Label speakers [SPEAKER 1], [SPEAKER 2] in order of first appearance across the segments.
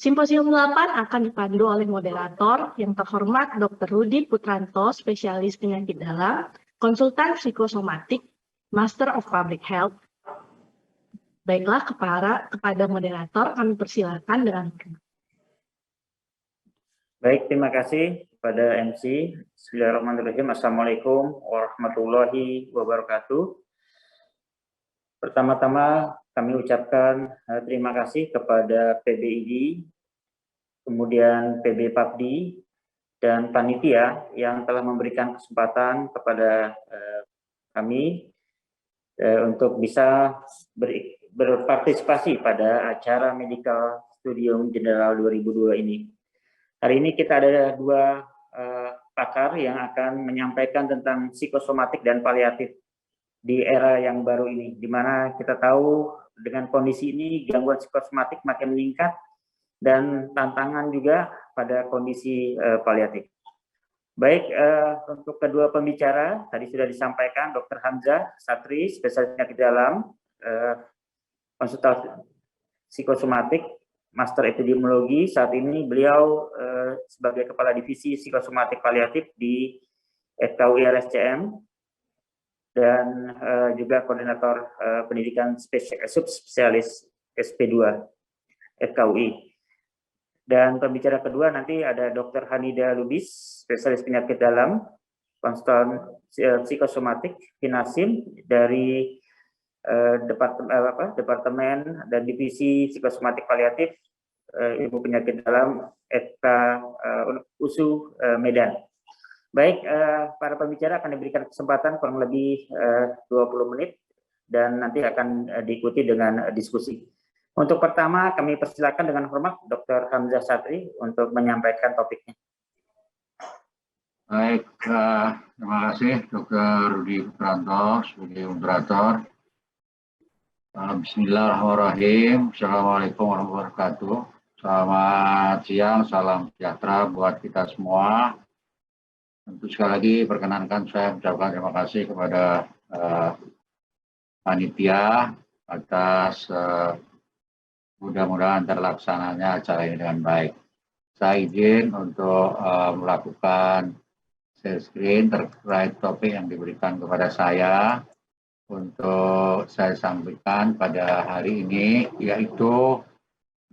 [SPEAKER 1] Simposium 8 akan dipandu oleh moderator yang terhormat Dr. Rudi Putranto, spesialis penyakit dalam, konsultan psikosomatik, Master of Public Health. Baiklah, kepada moderator kami persilakan dengan hormat.
[SPEAKER 2] Baik, terima kasih kepada MC. Bismillahirrahmanirrahim. Assalamualaikum warahmatullahi wabarakatuh. Pertama-tama kami ucapkan terima kasih kepada PBID, kemudian PB Papdi, dan panitia yang telah memberikan kesempatan kepada kami untuk bisa berpartisipasi pada acara Medical Studium General 2002 ini. Hari ini kita ada dua pakar yang akan menyampaikan tentang psikosomatik dan paliatif di era yang baru ini, di mana kita tahu dengan kondisi ini gangguan psikosomatik makin meningkat dan tantangan juga pada kondisi paliatif. Baik, untuk kedua pembicara tadi sudah disampaikan Dr. Hamzah Satri, spesialis penyakit dalam, konsultan psikosomatik, Master Epidemiologi. Saat ini beliau sebagai Kepala Divisi Psikosomatik Paliatif di FKUI RSCM dan juga Koordinator Pendidikan Subspesialis SP2 FKUI. Dan pembicara kedua nanti ada Dr. Hanida Lubis, spesialis penyakit dalam, konsultan psikosomatik Hinasim dari Departemen dan Divisi Psikosomatik Paliatif Ilmu Penyakit Dalam FK USU Medan. Baik, para pembicara akan diberikan kesempatan kurang lebih 20 menit dan nanti akan diikuti dengan diskusi. Untuk pertama kami persilakan dengan hormat Dr. Hamzah Satri untuk menyampaikan topiknya.
[SPEAKER 3] Baik, terima kasih Dr. Rudi Putranto sebagai moderator. Bismillahirrahmanirrahim. Assalamualaikum warahmatullahi wabarakatuh. Selamat siang, salam sejahtera buat kita semua. Tentu sekali lagi perkenankan saya mengucapkan terima kasih kepada panitia atas mudah-mudahan terlaksananya acara ini dengan baik. Saya izin untuk melakukan share screen terkait topik yang diberikan kepada saya untuk saya sampaikan pada hari ini, yaitu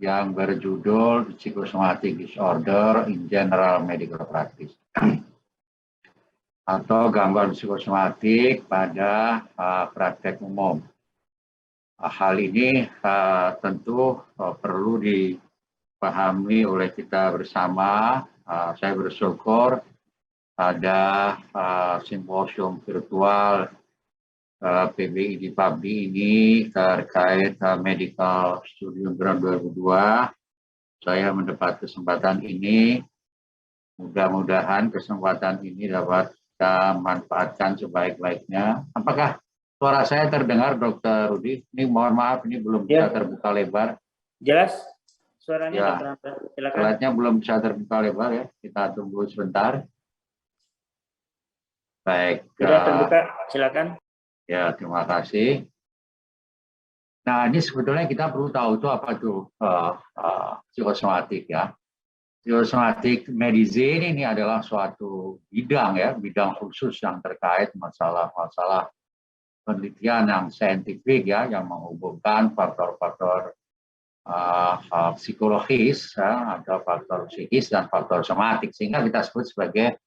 [SPEAKER 3] yang berjudul Psychosomatic Disorder in General Medical Practice atau gangguan psikosomatik pada praktek umum. Hal ini tentu perlu dipahami oleh kita bersama. Saya bersyukur ada simposium virtual PBID Papdi ini terkait Medical Studium Ground 2002. Saya mendapat kesempatan ini. Mudah-mudahan kesempatan ini dapat kita manfaatkan sebaik-baiknya. Apakah suara saya terdengar, Dr. Rudi? Ini mohon maaf, ini belum bisa terbuka lebar.
[SPEAKER 2] Jelas suaranya,
[SPEAKER 3] ya,
[SPEAKER 2] Dr. Silakan.
[SPEAKER 3] Slide-nya belum bisa terbuka lebar ya. Kita tunggu sebentar. Baik.
[SPEAKER 2] Sudah terbuka, silakan.
[SPEAKER 3] Ya, terima kasih. Nah, ini sebetulnya kita perlu tahu itu apa tuh psikosomatik ya. Psikosomatik medicine ini adalah suatu bidang ya, bidang khusus yang terkait masalah-masalah penelitian yang saintifik ya, yang menghubungkan faktor-faktor psikologis, ya, ada faktor psikis dan faktor somatik, sehingga kita sebut sebagai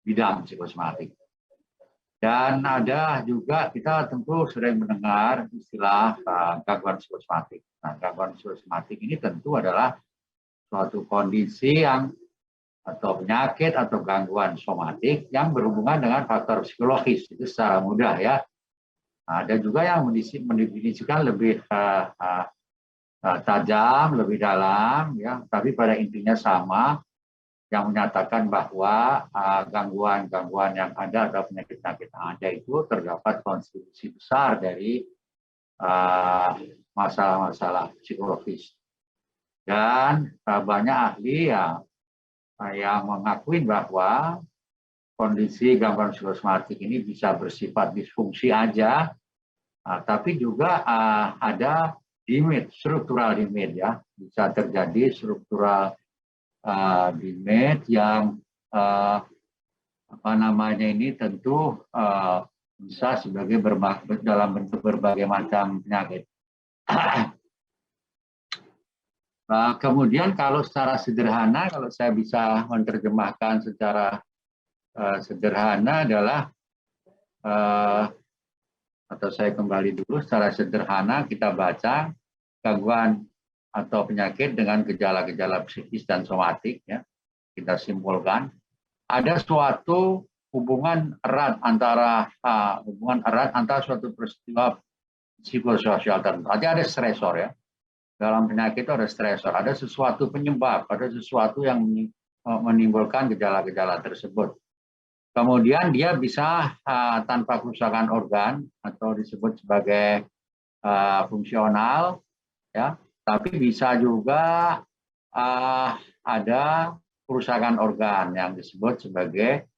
[SPEAKER 3] bidang psikosomatik. Dan ada juga kita tentu sering mendengar istilah gangguan psikosomatik. Nah, gangguan psikosomatik ini tentu adalah suatu kondisi yang atau penyakit atau gangguan somatik yang berhubungan dengan faktor psikologis, itu secara mudah ya. Nah, ada juga yang mendefinisikan lebih tajam, lebih dalam ya, tapi pada intinya sama, yang menyatakan bahwa gangguan-gangguan yang ada atau penyakit-penyakit yang ada itu terdapat kontribusi besar dari masalah-masalah psikologis. Dan banyak ahli yang mengakui bahwa kondisi gangguan psikosomatik ini bisa bersifat disfungsi aja, tapi juga ada dimit, struktural dimit ya, bisa terjadi struktural dimit yang apa namanya ini tentu bisa sebagai dalam bentuk berbagai macam penyakit. Kemudian kalau secara sederhana, kalau saya bisa menerjemahkan secara sederhana adalah, atau saya kembali dulu, secara sederhana kita baca gangguan atau penyakit dengan gejala-gejala psikis dan somatik, ya, kita simpulkan ada suatu hubungan erat antara suatu peristiwa psikososial tertentu. Ada stresor ya. Dalam penyakit itu ada stresor, ada sesuatu penyebab, ada sesuatu yang menimbulkan gejala-gejala tersebut. Kemudian dia bisa tanpa kerusakan organ atau disebut sebagai fungsional, ya. Tapi bisa juga ada kerusakan organ yang disebut sebagai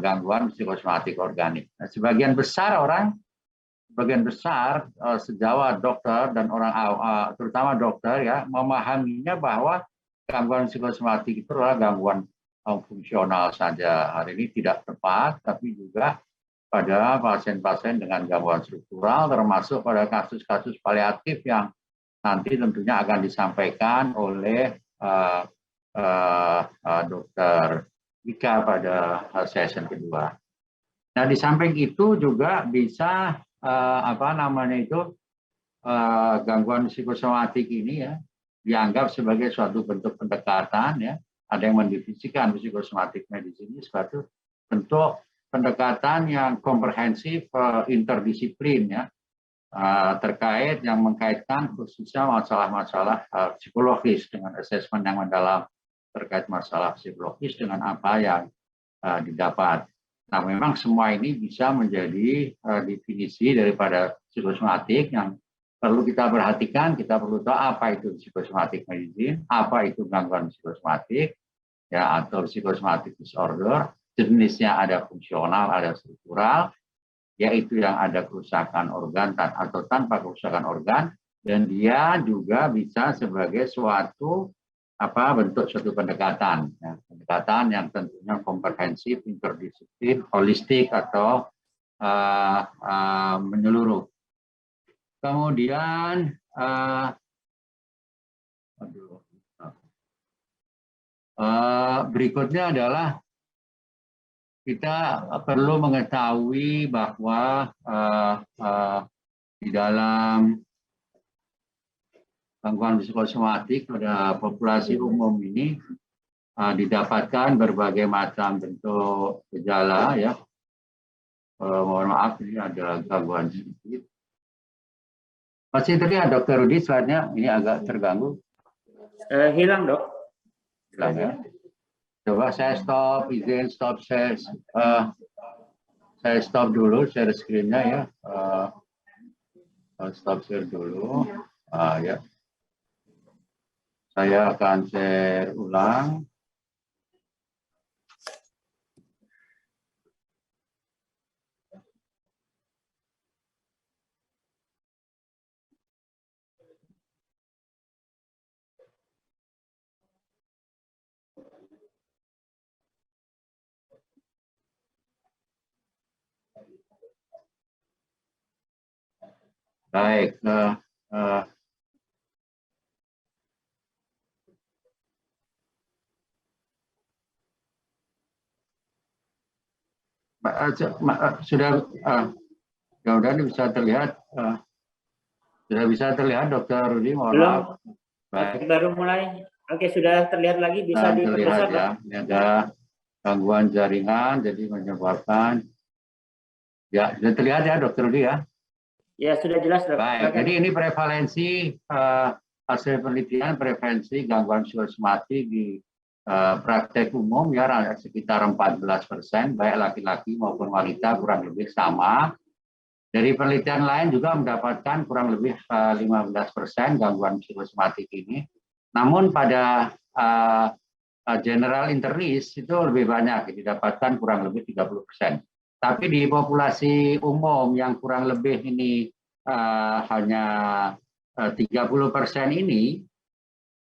[SPEAKER 3] gangguan psikosomatik organik. Nah, sebagian besar sejawat dokter dan orang terutama dokter ya memahaminya bahwa gangguan psikosomatik itu adalah gangguan fungsional saja. Hari ini tidak tepat, tapi juga pada pasien-pasien dengan gangguan struktural, termasuk pada kasus-kasus paliatif yang nanti tentunya akan disampaikan oleh Dokter Wika pada session kedua. Nah, di samping itu juga bisa gangguan psikosomatik ini ya dianggap sebagai suatu bentuk pendekatan ya. Ada yang mendefinisikan psikosomatik medicine ini suatu bentuk pendekatan yang komprehensif interdisiplin ya, terkait yang mengkaitkan khususnya masalah-masalah psikologis dengan asesmen yang mendalam terkait masalah psikologis dengan apa yang didapat. Nah, memang semua ini bisa menjadi definisi daripada psikosomatik yang perlu kita perhatikan. Kita perlu tahu apa itu psikosomatik medicine, apa itu gangguan psikosomatik, ya, atau psikosomatik disorder. Jenisnya ada fungsional, ada struktural, yaitu yang ada kerusakan organ atau tanpa kerusakan organ, dan dia juga bisa sebagai suatu bentuk suatu pendekatan, ya, pendekatan yang tentunya komprehensif, interdisiplin, holistik atau menyeluruh. Kemudian berikutnya adalah kita perlu mengetahui bahwa di dalam gangguan psikosomatik pada populasi umum ini didapatkan berbagai macam bentuk gejala ya. Mohon maaf, ini ada gangguan sedikit. Masih terlihat Dokter Rudi slide-nya? Ini agak terganggu.
[SPEAKER 2] Hilang, Dok.
[SPEAKER 3] Hilang ya. Coba saya stop, izin stop saya stop dulu share screen-nya ya. Stop share dulu. Ya. Saya akan share ulang. Baik, sudah mudah-mudahan bisa terlihat, sudah bisa terlihat Dokter Rudi, mohon maaf.
[SPEAKER 2] Baik. Baru mulai. Oke, sudah terlihat lagi, bisa
[SPEAKER 3] terlihat ya. Ini ada gangguan jaringan, jadi menyebabkan ya sudah terlihat ya Dokter Rudi ya. Ya, sudah jelas, Dok. Baik, jadi ini prevalensi hasil penelitian prevalensi gangguan psikosomatik di praktek umum ya sekitar 14%, baik laki-laki maupun wanita kurang lebih sama. Dari penelitian lain juga mendapatkan kurang lebih 15% gangguan psikosomatik ini. Namun pada general internist itu lebih banyak, didapatkan kurang lebih 30%. Tapi di populasi umum yang kurang lebih ini hanya 30% ini,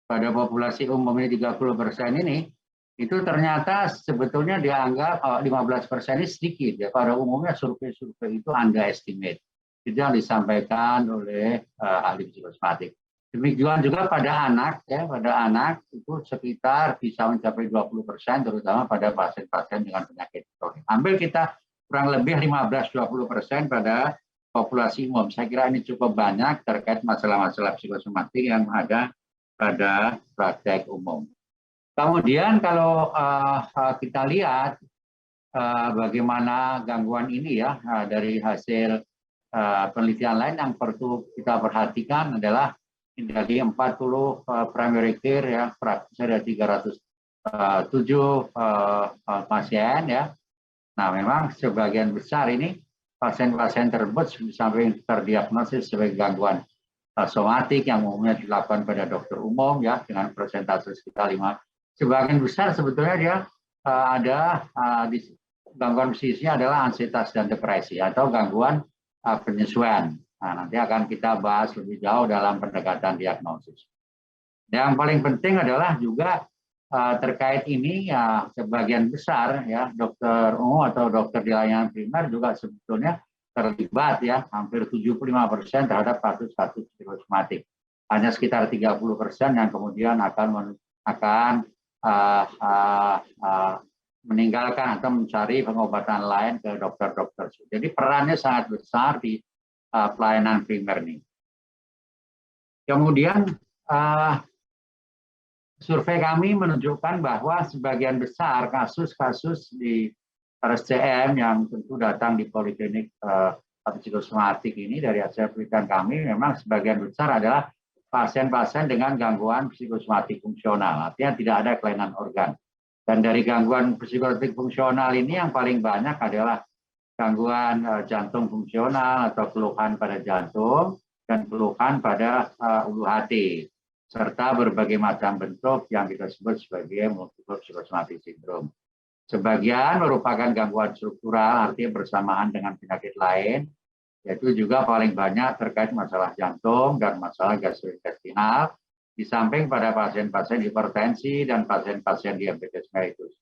[SPEAKER 3] pada populasi umum ini 30% ini, itu ternyata sebetulnya dianggap 15% ini sedikit. Ya. Pada umumnya survei-survei itu underestimate. Itu yang disampaikan oleh ahli psikosomatik. Demikian juga pada anak, ya, pada anak itu sekitar bisa mencapai 20%, terutama pada pasien-pasien dengan penyakit kronik. Ambil kita kurang lebih 15-20% pada populasi umum. Saya kira ini cukup banyak terkait masalah-masalah psikosomatik yang ada pada praktek umum. Kemudian kalau kita lihat bagaimana gangguan ini ya dari hasil penelitian lain yang perlu kita perhatikan adalah dari 40 primary care ya, ada 307 pasien ya. Nah, memang sebagian besar ini pasien-pasien tersebut sampai terdiagnosis sebagai gangguan somatik yang umumnya dilakukan pada dokter umum ya dengan persentase sekitar 5. Sebagian besar sebetulnya dia ada di gangguan psikisnya adalah ansietas dan depresi atau gangguan penyesuaian. Nah, nanti akan kita bahas lebih jauh dalam pendekatan diagnosis. Yang paling penting adalah juga terkait ini ya sebagian besar ya dokter umum atau dokter di layanan primer juga sebetulnya terlibat ya hampir 75% terhadap kasus-kasus psikosomatik. Hanya sekitar 30% yang kemudian akan meninggalkan atau mencari pengobatan lain ke dokter-dokter. Jadi perannya sangat besar di pelayanan primer ini. Kemudian survei kami menunjukkan bahwa sebagian besar kasus-kasus di RSCM yang tentu datang di poliklinik psikosomatik ini dari hasil penelitian kami memang sebagian besar adalah pasien-pasien dengan gangguan psikosomatik fungsional, artinya tidak ada kelainan organ. Dan dari gangguan psikosomatik fungsional ini yang paling banyak adalah gangguan jantung fungsional atau keluhan pada jantung dan keluhan pada ulu hati serta berbagai macam bentuk yang kita sebut sebagai multiple psychosomatic syndrome. Sebagian merupakan gangguan struktural, artinya bersamaan dengan penyakit lain, yaitu juga paling banyak terkait masalah jantung dan masalah gastrointestinal, di samping pada pasien-pasien hipertensi dan pasien-pasien diabetes mellitus.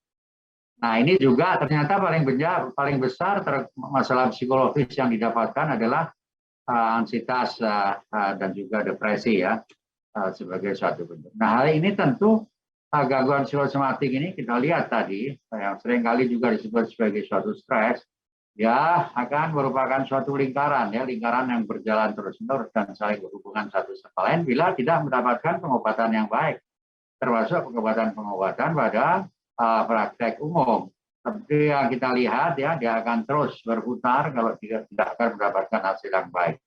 [SPEAKER 3] Nah, ini juga ternyata paling besar masalah psikologis yang didapatkan adalah ansietas dan juga depresi ya sebagai suatu bentuk. Nah, hal ini tentu gangguan psikosomatik ini kita lihat tadi yang seringkali juga disebut sebagai suatu stres ya akan merupakan suatu lingkaran ya, lingkaran yang berjalan terus-menerus dan saling berhubungan satu sama lain bila tidak mendapatkan pengobatan yang baik, termasuk pengobatan pada praktek umum. Seperti yang kita lihat ya, dia akan terus berputar kalau tidak akan mendapatkan hasil yang baik.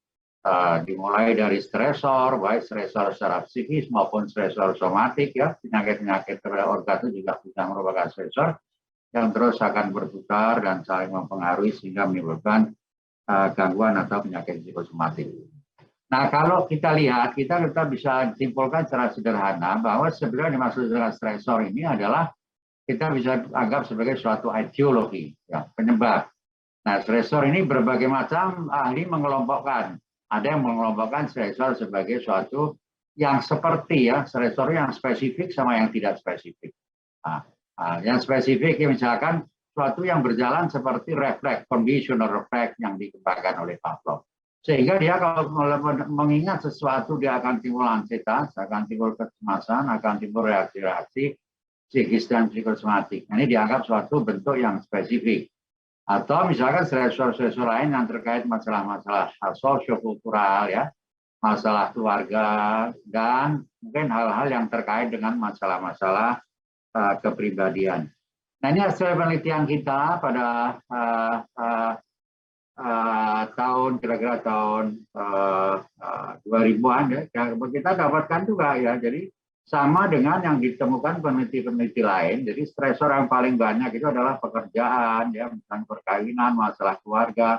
[SPEAKER 3] Dimulai dari stresor, baik stresor secara psikis maupun stresor somatik ya, penyakit-penyakit pada organ itu juga bisa merupakan stresor yang terus akan berputar dan saling mempengaruhi sehingga menimbulkan gangguan atau penyakit psikosomatik. Nah, kalau kita lihat, kita bisa simpulkan secara sederhana bahwa sebenarnya dimaksud dengan stresor ini adalah kita bisa anggap sebagai suatu etiologi, ya, penyebab. Nah, stresor ini berbagai macam ahli mengelompokkan. Ada yang mengelompokkan stresor sebagai suatu yang seperti ya, stresor yang spesifik sama yang tidak spesifik. Nah, yang spesifik ya, misalkan suatu yang berjalan seperti refleks, conditional refleks yang dikembangkan oleh Pavlov. Sehingga dia kalau mengingat sesuatu dia akan timbul ansietas, akan timbul kecemasan, akan timbul reaksi-reaksi psikis dan psikosomatik. Ini dianggap suatu bentuk yang spesifik. Atau misalkan stresor-stresor lain yang terkait masalah-masalah sosiokultural ya, masalah keluarga dan mungkin hal-hal yang terkait dengan masalah-masalah kepribadian. Nah, ini hasil penelitian kita pada kira-kira tahun 2000-an ya, yang kita dapatkan juga ya, jadi sama dengan yang ditemukan peneliti-peneliti lain. Jadi stresor yang paling banyak itu adalah pekerjaan, ya, misalnya perkawinan, masalah keluarga,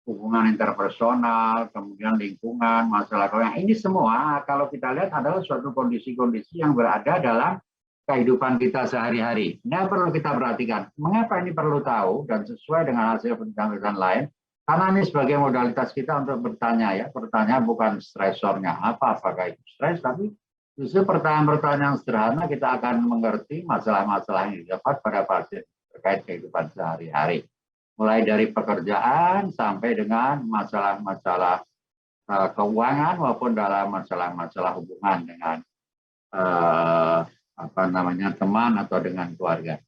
[SPEAKER 3] hubungan interpersonal, kemudian lingkungan, masalah keuangan. Ini semua kalau kita lihat adalah suatu kondisi-kondisi yang berada dalam kehidupan kita sehari-hari. Ini perlu kita perhatikan. Mengapa ini perlu tahu dan sesuai dengan hasil penelitian lain? Karena ini sebagai modalitas kita untuk bertanya ya, bertanya bukan stresornya apa, apakah itu stres, tapi justru pertanyaan-pertanyaan sederhana kita akan mengerti masalah-masalah yang didapat pada pasien terkait kehidupan sehari-hari. Mulai dari pekerjaan sampai dengan masalah-masalah keuangan maupun dalam masalah-masalah hubungan dengan teman atau dengan keluarga.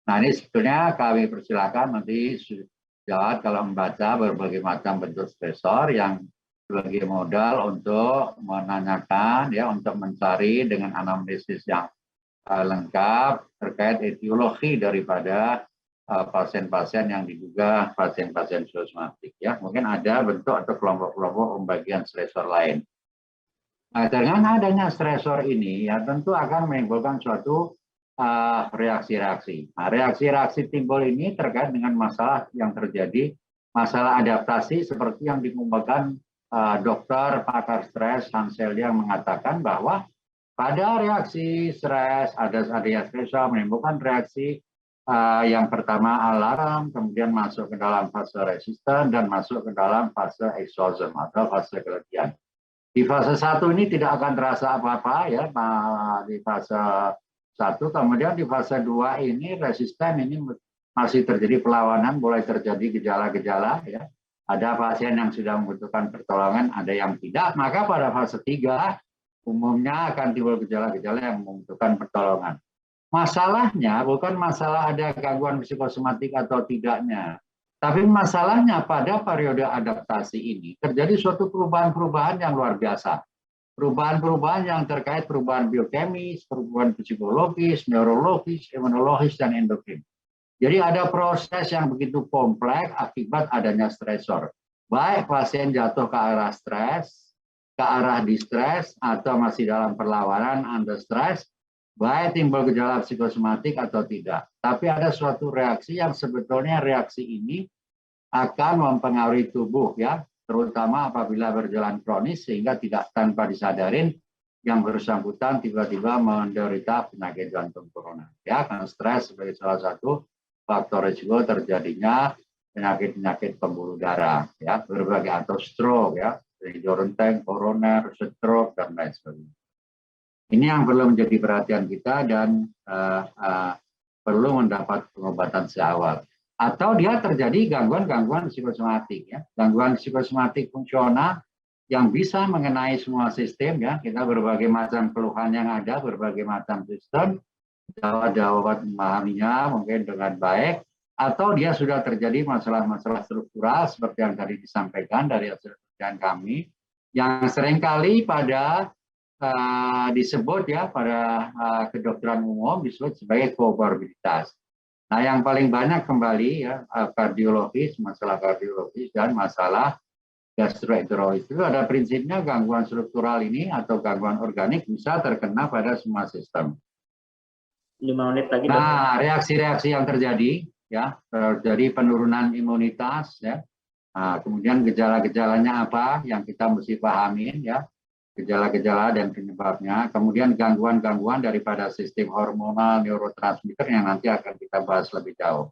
[SPEAKER 3] Nah ini sebetulnya kami persilakan nanti jawab kalau membaca berbagai macam bentuk stresor yang sebagai modal untuk menanyakan ya, untuk mencari dengan anamnesis yang lengkap terkait etiologi daripada pasien-pasien yang diduga pasien-pasien psikosomatik ya. Mungkin ada bentuk atau kelompok-kelompok pembagian stresor lain. Nah, dengan adanya stresor ini ya tentu akan menimbulkan suatu reaksi-reaksi. Nah, reaksi-reaksi timbul ini terkait dengan masalah yang terjadi, masalah adaptasi seperti yang dikemukakan dokter pakar stres Hansel yang mengatakan bahwa pada reaksi stres ada stresor menimbulkan reaksi yang pertama alarm, kemudian masuk ke dalam fase resisten dan masuk ke dalam fase exhaustion atau fase keletihan. Di fase 1 ini tidak akan terasa apa-apa ya, di fase 1, kemudian di fase 2 ini resisten ini masih terjadi perlawanan, mulai terjadi gejala-gejala ya. Ada pasien yang sudah membutuhkan pertolongan, ada yang tidak, maka pada fase 3 umumnya akan timbul gejala-gejala yang membutuhkan pertolongan. Masalahnya bukan masalah ada gangguan psikosomatik atau tidaknya, tapi masalahnya pada periode adaptasi ini terjadi suatu perubahan-perubahan yang luar biasa. Perubahan-perubahan yang terkait perubahan biokemis, perubahan psikologis, neurologis, imunologis, dan endokrin. Jadi ada proses yang begitu kompleks akibat adanya stresor. Baik pasien jatuh ke arah stres, ke arah distres, atau masih dalam perlawanan under stress, baik timbul gejala psikosomatik atau tidak. Tapi ada suatu reaksi yang sebetulnya reaksi ini akan mempengaruhi tubuh ya, terutama apabila berjalan kronis sehingga tidak tanpa disadarin yang bersangkutan tiba-tiba menderita penyakit jantung koroner. Ya, karena stres sebagai salah satu faktor risiko terjadinya penyakit-penyakit pembuluh darah ya, berbagai atau stroke ya, jantung koroner, stroke dan lain sebagainya. Ini yang perlu menjadi perhatian kita dan perlu mendapat pengobatan seawal. Atau dia terjadi gangguan-gangguan psikosomatik ya, gangguan psikosomatik fungsional yang bisa mengenai semua sistem ya. Kita berbagai macam keluhan yang ada, berbagai macam sistem, dapat memahaminya mungkin dengan baik, atau dia sudah terjadi masalah-masalah struktural seperti yang tadi disampaikan dari hasil penelitian kami, yang seringkali pada disebut ya pada kedokteran umum disebut sebagai komorbiditas. Nah, yang paling banyak kembali ya kardiologis, masalah kardiologis dan masalah gastroenterologis. Itu ada prinsipnya gangguan struktural ini atau gangguan organik bisa terkena pada semua sistem.
[SPEAKER 2] 5 menit lagi.
[SPEAKER 3] Nah, reaksi-reaksi yang terjadi ya, terjadi penurunan imunitas ya. Nah, kemudian gejala-gejalanya apa yang kita mesti pahamin ya. Gejala-gejala dan penyebabnya, kemudian gangguan-gangguan daripada sistem hormonal, neurotransmitter yang nanti akan kita bahas lebih jauh.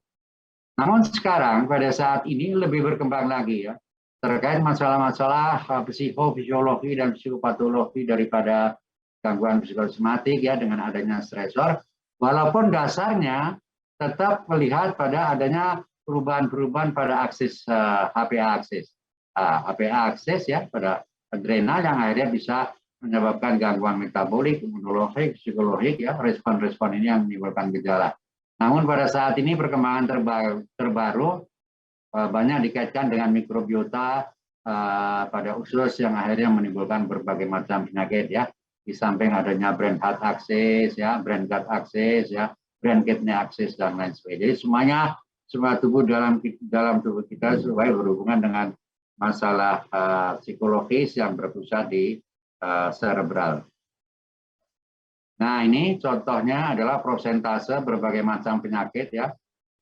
[SPEAKER 3] Namun sekarang pada saat ini lebih berkembang lagi ya, terkait masalah-masalah psikofisiologi dan psikopatologi daripada gangguan psikosomatik ya dengan adanya stresor, walaupun dasarnya tetap melihat pada adanya perubahan-perubahan pada aksis HPA aksis. HPA aksis ya pada adrenal yang akhirnya bisa menyebabkan gangguan metabolik, imunologik, psikologik, ya respon-respon ini yang menimbulkan gejala. Namun pada saat ini perkembangan terbaru banyak dikaitkan dengan mikrobiota pada usus yang akhirnya menimbulkan berbagai macam penyakit ya. Di samping adanya brain heart axis ya, brain gut axis ya, brain kidney axis dan lain sebagainya. Jadi semuanya semua tubuh dalam tubuh kita supaya berhubungan dengan masalah psikologis yang berpusat di cerebral. Nah, ini contohnya adalah prosentase berbagai macam penyakit ya.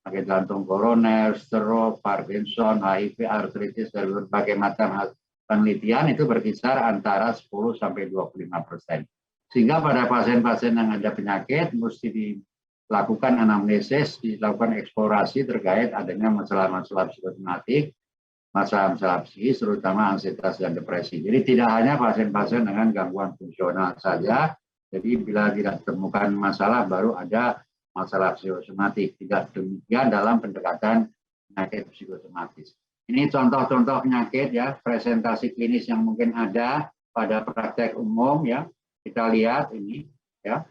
[SPEAKER 3] Penyakit jantung koroner, stroke, Parkinson, HIV, artritis, dari berbagai macam penelitian itu berkisar antara 10 sampai 25%. Sehingga pada pasien-pasien yang ada penyakit mesti dilakukan anamnesis, dilakukan eksplorasi terkait adanya masalah-masalah psikosomatik. masalah-masalah psikis, terutama ansietas dan depresi. Jadi tidak hanya pasien-pasien dengan gangguan fungsional saja, jadi bila tidak ditemukan masalah baru ada masalah psikosomatik. Tidak demikian dalam pendekatan penyakit psikosomatis. Ini contoh-contoh penyakit ya, presentasi klinis yang mungkin ada pada praktek umum ya. Kita lihat ini ya.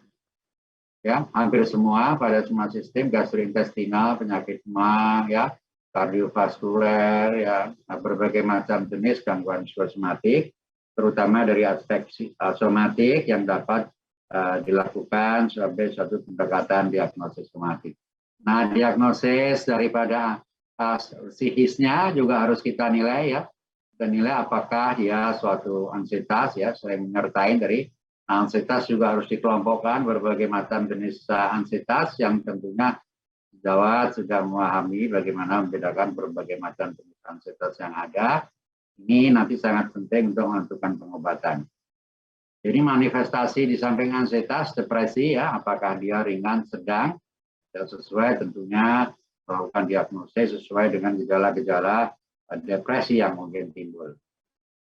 [SPEAKER 3] Ya, hampir semua pada semua sistem gastrointestinal, penyakit ma ya, kardiovaskuler ya, berbagai macam jenis gangguan psikosomatik, terutama dari aspek somatik yang dapat dilakukan sebagai suatu pendekatan diagnosis somatik. Nah, diagnosis daripada psikisnya juga harus kita nilai ya. Kita nilai apakah dia suatu ansietas ya, sering menyertai dari ansietas juga harus dikelompokkan berbagai macam jenis ansietas yang tentunya Jawat sudah memahami bagaimana membedakan berbagai macam jenis ansietas yang ada. Ini nanti sangat penting untuk menentukan pengobatan. Jadi manifestasi di samping ansietas, depresi ya, apakah dia ringan, sedang, sesuai tentunya melakukan diagnosis sesuai dengan gejala-gejala depresi yang mungkin timbul.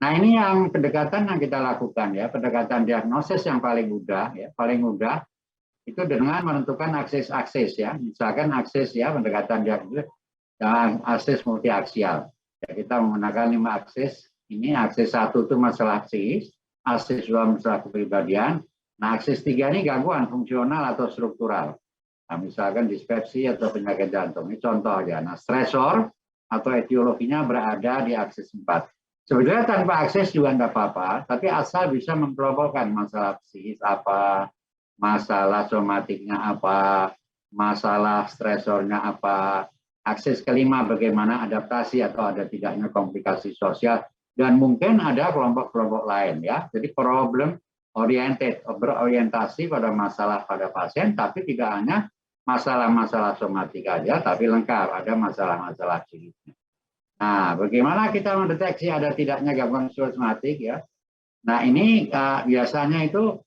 [SPEAKER 3] Nah ini yang pendekatan yang kita lakukan ya, pendekatan diagnosis yang paling mudah ya, paling mudah itu dengan menentukan akses-akses ya, misalkan akses ya pendekatan diagnosis dan akses multiaksial. Ya, kita menggunakan 5 akses. Ini akses 1 itu masalah psikis, akses 2 masalah kepribadian. Nah akses 3 ini gangguan fungsional atau struktural. Nah, misalkan dispepsi atau penyakit jantung, ini contoh aja. Nah, stresor atau etiologinya berada di akses 4. Sebenarnya tanpa akses juga enggak apa-apa, tapi asal bisa mengelompokkan masalah psikis apa, masalah somatiknya apa, masalah stresornya apa, akses kelima bagaimana adaptasi atau ada tidaknya komplikasi sosial, dan mungkin ada kelompok-kelompok lain ya. Jadi problem oriented, berorientasi pada masalah pada pasien, tapi tidak hanya masalah-masalah somatik aja, tapi lengkap, ada masalah-masalah psikisnya. Nah, bagaimana kita mendeteksi ada tidaknya gangguan psikosomatik ya? Nah, ini biasanya itu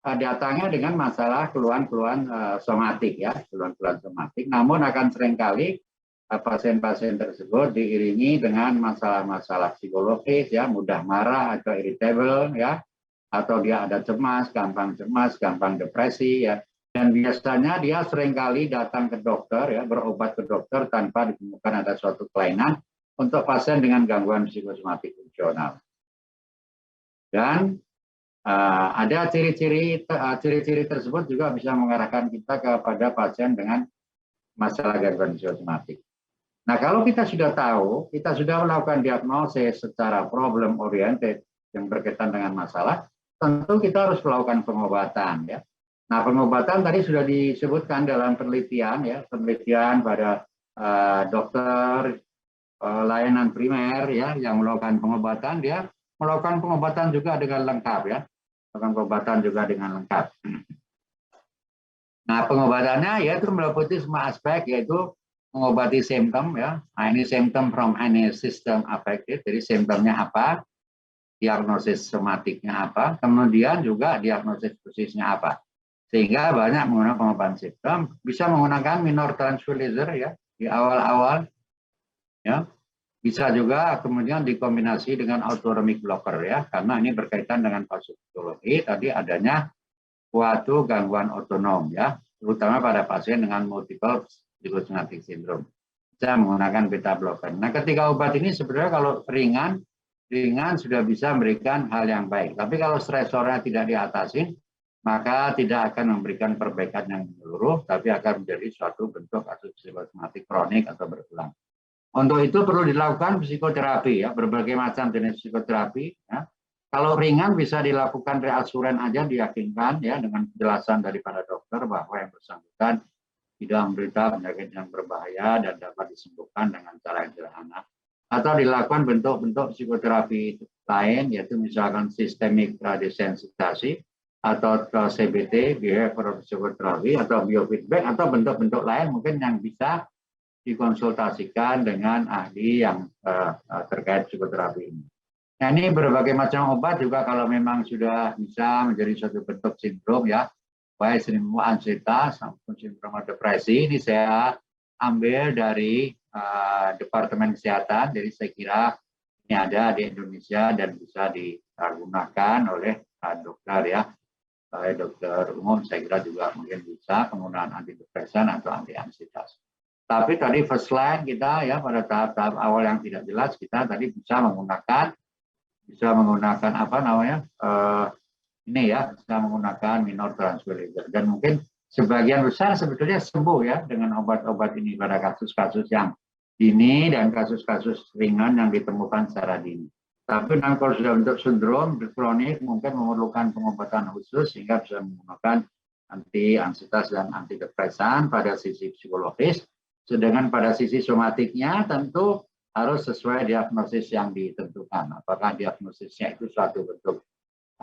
[SPEAKER 3] datangnya dengan masalah keluhan-keluhan somatik ya, keluhan-keluhan somatik. Namun akan seringkali pasien-pasien tersebut diiringi dengan masalah-masalah psikologis ya, mudah marah atau irritable ya, atau dia ada cemas, gampang depresi ya. Dan biasanya dia seringkali datang ke dokter ya, berobat ke dokter tanpa ditemukan ada suatu kelainan untuk pasien dengan gangguan psikosomatik fungsional. Dan ada ciri-ciri tersebut juga bisa mengarahkan kita kepada pasien dengan masalah gangguan psikosomatik. Nah, kalau kita sudah tahu, kita sudah melakukan diagnosis secara problem oriented yang berkaitan dengan masalah, tentu kita harus melakukan pengobatan ya. Nah, pengobatan tadi sudah disebutkan dalam penelitian ya, penelitian pada dokter layanan primer ya yang melakukan pengobatan, dia melakukan pengobatan juga dengan lengkap ya. Melakukan pengobatan juga dengan lengkap. Nah, pengobatannya yaitu meliputi semua aspek, yaitu mengobati simptom ya. Nah, ini simptom from any system affected. Jadi simptomnya apa, diagnosis somatiknya apa, kemudian juga diagnosis fisiknya apa. Sehingga banyak menggunakan pengobatan simptom, bisa menggunakan minor tranquilizer ya di awal-awal ya. Bisa juga kemudian dikombinasi dengan autonomic blocker ya, karena ini berkaitan dengan patologi tadi adanya suatu gangguan otonom ya, terutama pada pasien dengan multiple psychosomatic syndrome. Bisa menggunakan beta blocker. Nah, ketika obat ini sebenarnya kalau ringan sudah bisa memberikan hal yang baik. Tapi kalau stresornya tidak diatasi, maka tidak akan memberikan perbaikan yang menyeluruh, tapi akan menjadi suatu bentuk kasus psikosomatik kronik atau berulang. Untuk itu perlu dilakukan psikoterapi ya, berbagai macam jenis psikoterapi ya. Kalau ringan bisa dilakukan reassuren aja, diyakinkan ya dengan penjelasan daripada dokter bahwa yang bersangkutan tidak menderita penyakit yang berbahaya dan dapat disembuhkan dengan cara yang sederhana. Atau dilakukan bentuk-bentuk psikoterapi lain, yaitu misalkan sistemik desensitasi atau CBT, behavioral psikoterapi atau biofeedback atau bentuk-bentuk lain mungkin yang bisa dikonsultasikan dengan ahli yang terkait psikoterapi ini. Nah, ini berbagai macam obat juga kalau memang sudah bisa menjadi suatu bentuk sindrom ya, baik sindrom ansietas maupun sindrom depresi, ini saya ambil dari Departemen Kesehatan. Jadi saya kira ini ada di Indonesia dan bisa digunakan oleh dokter ya, oleh dokter umum. Saya kira juga mungkin bisa penggunaan antidepresan atau anti-anksitas. Tapi tadi first line kita ya pada tahap-tahap awal yang tidak jelas kita tadi bisa menggunakan apa namanya ini ya, bisa menggunakan minor tranquilizer, dan mungkin sebagian besar sebetulnya sembuh ya dengan obat-obat ini pada kasus-kasus yang dini dan kasus-kasus ringan yang ditemukan secara dini. Tapi kalau sudah bentuk sindrom kronik mungkin memerlukan pengobatan khusus sehingga bisa menggunakan anti-anksitas dan antidepresan pada sisi psikologis. Sedangkan pada sisi somatiknya tentu harus sesuai diagnosis yang ditentukan. Apakah diagnosisnya itu suatu bentuk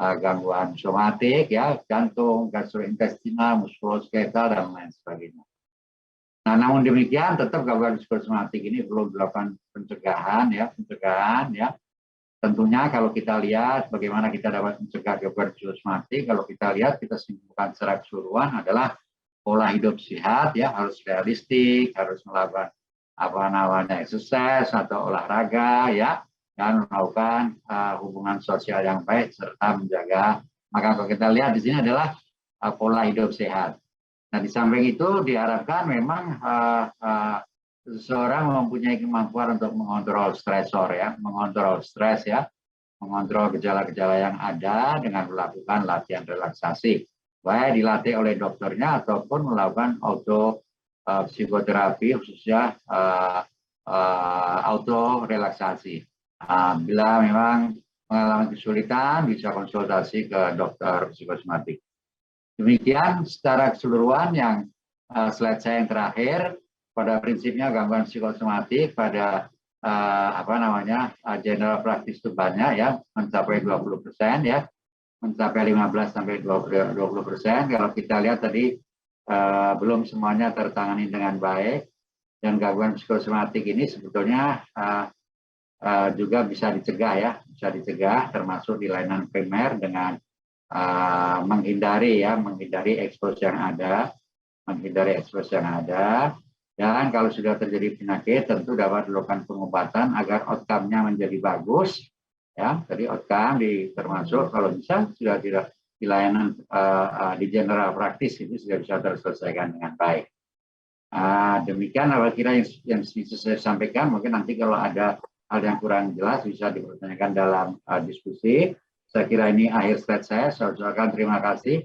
[SPEAKER 3] gangguan somatik, ya, jantung, gastrointestinal, muskuloskeletal, dan lain sebagainya. Nah, namun demikian tetap gangguan psikosomatik ini perlu dilakukan pencegahan, ya. Tentunya kalau kita lihat bagaimana kita dapat mencegah gangguan psikosomatik, kalau kita lihat kita simpulkan secara keseluruhan adalah pola hidup sehat, ya, harus realistik, harus melakukan apa namanya exercise atau olahraga, ya, dan melakukan hubungan sosial yang baik serta menjaga. Maka kalau kita lihat di sini adalah pola hidup sehat. Nah, di samping itu diharapkan memang seseorang mempunyai kemampuan untuk mengontrol stresor, ya, mengontrol stres, ya, mengontrol gejala-gejala yang ada dengan melakukan latihan relaksasi, baik dilatih oleh dokternya ataupun melakukan auto psikoterapi khususnya auto relaksasi. Bila memang mengalami kesulitan bisa konsultasi ke dokter psikosomatik. Demikian secara keseluruhan yang slide saya yang terakhir. Pada prinsipnya gangguan psikosomatik pada general practice itu banyak, ya, mencapai 20%, ya, mencapai 15 sampai 20%. Kalau kita lihat tadi belum semuanya tertangani dengan baik, dan gangguan psikosomatik ini sebetulnya juga bisa dicegah, ya, bisa dicegah termasuk di layanan primer dengan menghindari expose yang ada, dan kalau sudah terjadi penyakit tentu dapat dilakukan pengobatan agar outcome-nya menjadi bagus, ya. Jadi outcome termasuk kalau bisa sudah tidak di layanan di general practice ini sudah bisa terselesaikan dengan baik. Demikian kira yang bisa saya sampaikan. Mungkin nanti kalau ada hal yang kurang jelas bisa dipertanyakan dalam diskusi. Saya kira ini akhir slide saya. Saya ucapkan terima kasih